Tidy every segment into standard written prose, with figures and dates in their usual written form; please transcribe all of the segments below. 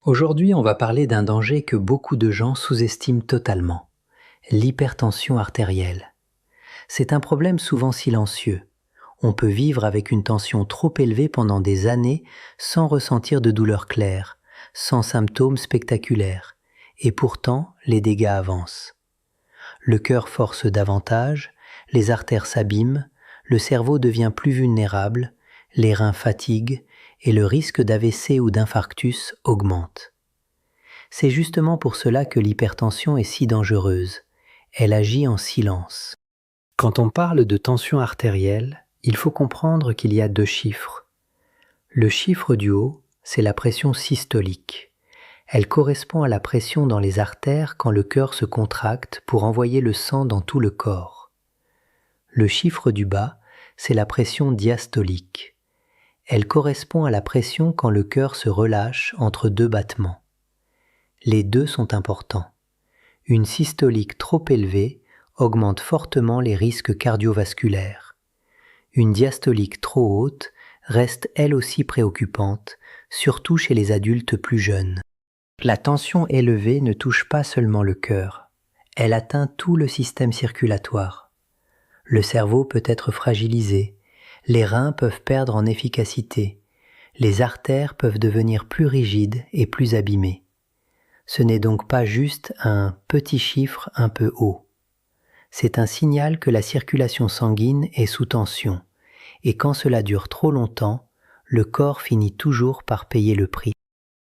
Aujourd'hui, on va parler d'un danger que beaucoup de gens sous-estiment totalement, l'hypertension artérielle. C'est un problème souvent silencieux. On peut vivre avec une tension trop élevée pendant des années sans ressentir de douleur claire, sans symptômes spectaculaires, et pourtant les dégâts avancent. Le cœur force davantage, les artères s'abîment, le cerveau devient plus vulnérable, les reins fatiguent et le risque d'AVC ou d'infarctus augmente. C'est justement pour cela que l'hypertension est si dangereuse. Elle agit en silence. Quand on parle de tension artérielle, il faut comprendre qu'il y a deux chiffres. Le chiffre du haut, c'est la pression systolique. Elle correspond à la pression dans les artères quand le cœur se contracte pour envoyer le sang dans tout le corps. Le chiffre du bas, c'est la pression diastolique. Elle correspond à la pression quand le cœur se relâche entre deux battements. Les deux sont importants. Une systolique trop élevée augmente fortement les risques cardiovasculaires. Une diastolique trop haute reste elle aussi préoccupante, surtout chez les adultes plus jeunes. La tension élevée ne touche pas seulement le cœur, elle atteint tout le système circulatoire. Le cerveau peut être fragilisé, les reins peuvent perdre en efficacité, les artères peuvent devenir plus rigides et plus abîmées. Ce n'est donc pas juste un petit chiffre un peu haut. C'est un signal que la circulation sanguine est sous tension, et quand cela dure trop longtemps, le corps finit toujours par payer le prix.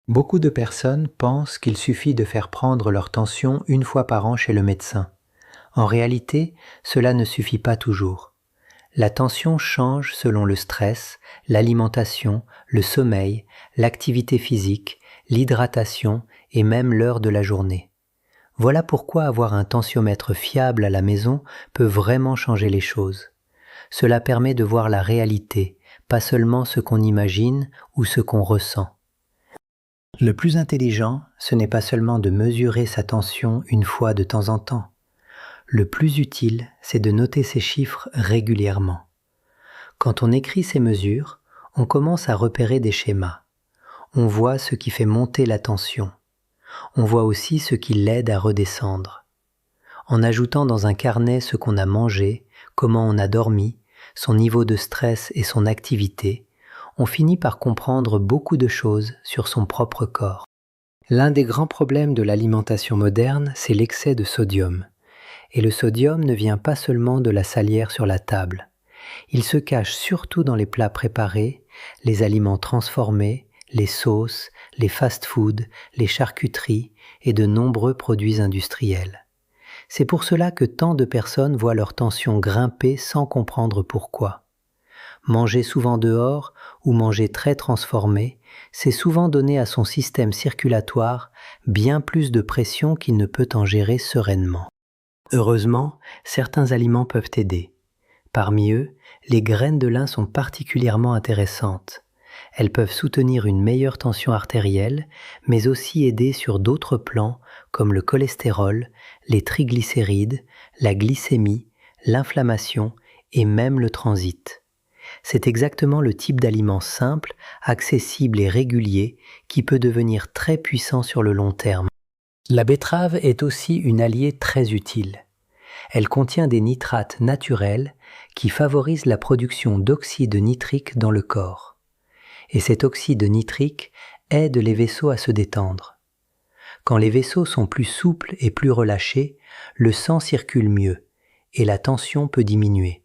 Beaucoup de personnes pensent qu'il suffit de faire prendre leur tension une fois par an chez le médecin. En réalité, cela ne suffit pas toujours. La tension change selon le stress, l'alimentation, le sommeil, l'activité physique, l'hydratation et même l'heure de la journée. Voilà pourquoi avoir un tensiomètre fiable à la maison peut vraiment changer les choses. Cela permet de voir la réalité, pas seulement ce qu'on imagine ou ce qu'on ressent. Le plus intelligent, ce n'est pas seulement de mesurer sa tension une fois de temps en temps. Le plus utile, c'est de noter ces chiffres régulièrement. Quand on écrit ces mesures, on commence à repérer des schémas. On voit ce qui fait monter la tension. On voit aussi ce qui l'aide à redescendre. En ajoutant dans un carnet ce qu'on a mangé, comment on a dormi, son niveau de stress et son activité, on finit par comprendre beaucoup de choses sur son propre corps. L'un des grands problèmes de l'alimentation moderne, c'est l'excès de sodium. Et le sodium ne vient pas seulement de la salière sur la table. Il se cache surtout dans les plats préparés, les aliments transformés, les sauces, les fast-foods, les charcuteries et de nombreux produits industriels. C'est pour cela que tant de personnes voient leur tension grimper sans comprendre pourquoi. Manger souvent dehors ou manger très transformé, c'est souvent donner à son système circulatoire bien plus de pression qu'il ne peut en gérer sereinement. Heureusement, certains aliments peuvent aider. Parmi eux, les graines de lin sont particulièrement intéressantes. Elles peuvent soutenir une meilleure tension artérielle, mais aussi aider sur d'autres plans comme le cholestérol, les triglycérides, la glycémie, l'inflammation et même le transit. C'est exactement le type d'aliment simple, accessible et régulier qui peut devenir très puissant sur le long terme. La betterave est aussi une alliée très utile. Elle contient des nitrates naturels qui favorisent la production d'oxyde nitrique dans le corps. Et cet oxyde nitrique aide les vaisseaux à se détendre. Quand les vaisseaux sont plus souples et plus relâchés, le sang circule mieux et la tension peut diminuer.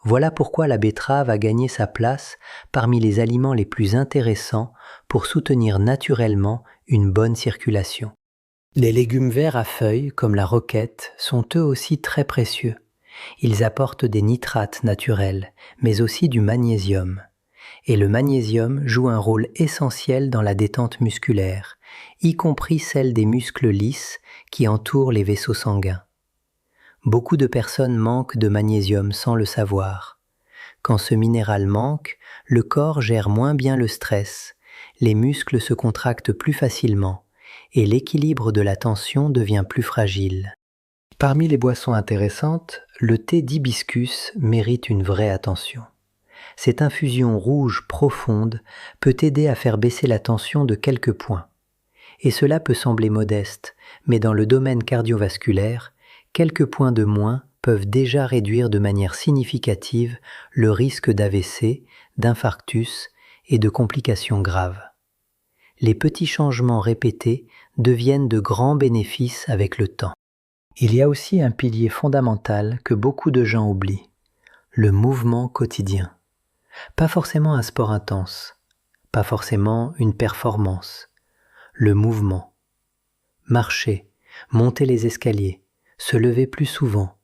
Voilà pourquoi la betterave a gagné sa place parmi les aliments les plus intéressants pour soutenir naturellement une bonne circulation. Les légumes verts à feuilles, comme la roquette, sont eux aussi très précieux. Ils apportent des nitrates naturels, mais aussi du magnésium. Et le magnésium joue un rôle essentiel dans la détente musculaire, y compris celle des muscles lisses qui entourent les vaisseaux sanguins. Beaucoup de personnes manquent de magnésium sans le savoir. Quand ce minéral manque, le corps gère moins bien le stress, les muscles se contractent plus facilement et l'équilibre de la tension devient plus fragile. Parmi les boissons intéressantes, le thé d'hibiscus mérite une vraie attention. Cette infusion rouge profonde peut aider à faire baisser la tension de quelques points. Et cela peut sembler modeste, mais dans le domaine cardiovasculaire, quelques points de moins peuvent déjà réduire de manière significative le risque d'AVC, d'infarctus et de complications graves. Les petits changements répétés deviennent de grands bénéfices avec le temps. Il y a aussi un pilier fondamental que beaucoup de gens oublient, le mouvement quotidien. Pas forcément un sport intense, pas forcément une performance. Le mouvement. Marcher, monter les escaliers, se lever plus souvent,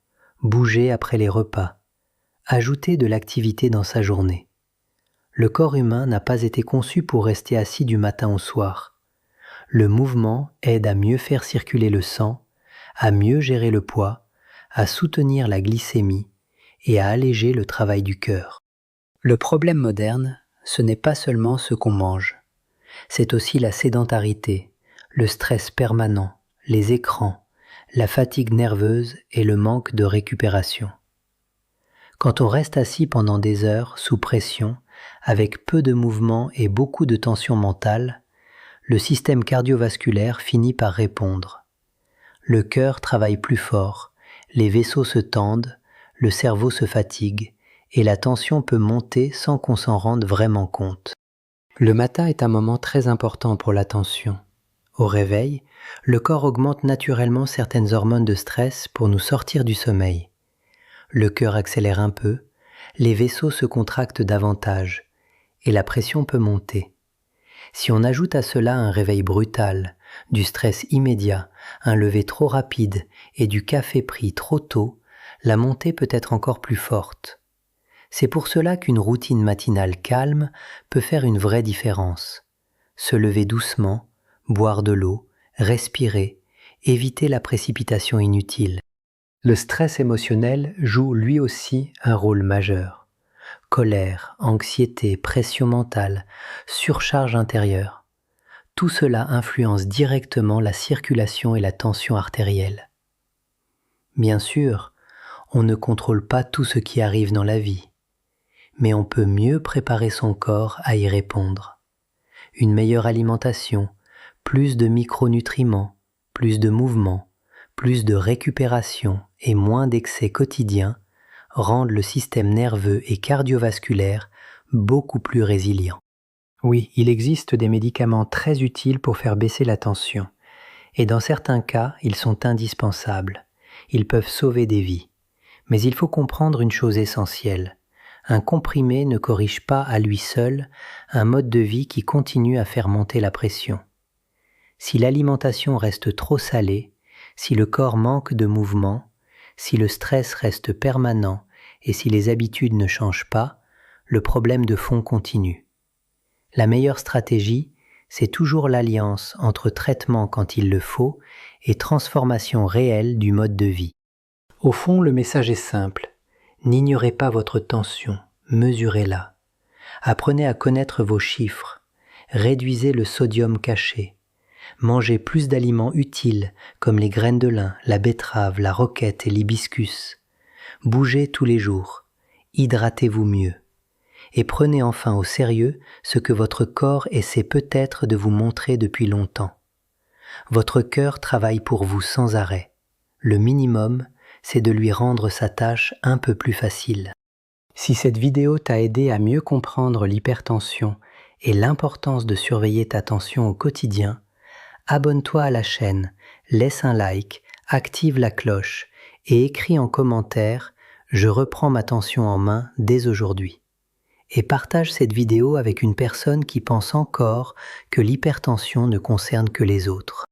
bouger après les repas, ajouter de l'activité dans sa journée. Le corps humain n'a pas été conçu pour rester assis du matin au soir. Le mouvement aide à mieux faire circuler le sang, à mieux gérer le poids, à soutenir la glycémie et à alléger le travail du cœur. Le problème moderne, ce n'est pas seulement ce qu'on mange. C'est aussi la sédentarité, le stress permanent, les écrans, la fatigue nerveuse et le manque de récupération. Quand on reste assis pendant des heures sous pression, avec peu de mouvement et beaucoup de tension mentale, le système cardiovasculaire finit par répondre. Le cœur travaille plus fort, les vaisseaux se tendent, le cerveau se fatigue et la tension peut monter sans qu'on s'en rende vraiment compte. Le matin est un moment très important pour l'attention. Au réveil, le corps augmente naturellement certaines hormones de stress pour nous sortir du sommeil. Le cœur accélère un peu, les vaisseaux se contractent davantage et la pression peut monter. Si on ajoute à cela un réveil brutal, du stress immédiat, un lever trop rapide et du café pris trop tôt, la montée peut être encore plus forte. C'est pour cela qu'une routine matinale calme peut faire une vraie différence. Se lever doucement, boire de l'eau, respirer, éviter la précipitation inutile. Le stress émotionnel joue lui aussi un rôle majeur. Colère, anxiété, pression mentale, surcharge intérieure. Tout cela influence directement la circulation et la tension artérielle. Bien sûr, on ne contrôle pas tout ce qui arrive dans la vie, mais on peut mieux préparer son corps à y répondre. Une meilleure alimentation, plus de micronutriments, plus de mouvement, plus de récupération et moins d'excès quotidiens rendent le système nerveux et cardiovasculaire beaucoup plus résilient. Oui, il existe des médicaments très utiles pour faire baisser la tension, et dans certains cas, ils sont indispensables. Ils peuvent sauver des vies. Mais il faut comprendre une chose essentielle. Un comprimé ne corrige pas à lui seul un mode de vie qui continue à faire monter la pression. Si l'alimentation reste trop salée, si le corps manque de mouvement, si le stress reste permanent et si les habitudes ne changent pas, le problème de fond continue. La meilleure stratégie, c'est toujours l'alliance entre traitement quand il le faut et transformation réelle du mode de vie. Au fond, le message est simple. N'ignorez pas votre tension, mesurez-la. Apprenez à connaître vos chiffres, réduisez le sodium caché. Mangez plus d'aliments utiles comme les graines de lin, la betterave, la roquette et l'hibiscus. Bougez tous les jours, hydratez-vous mieux. Et prenez enfin au sérieux ce que votre corps essaie peut-être de vous montrer depuis longtemps. Votre cœur travaille pour vous sans arrêt. Le minimum, c'est de lui rendre sa tâche un peu plus facile. Si cette vidéo t'a aidé à mieux comprendre l'hypertension et l'importance de surveiller ta tension au quotidien, abonne-toi à la chaîne, laisse un like, active la cloche et écris en commentaire « Je reprends ma tension en main dès aujourd'hui ». Et partage cette vidéo avec une personne qui pense encore que l'hypertension ne concerne que les autres.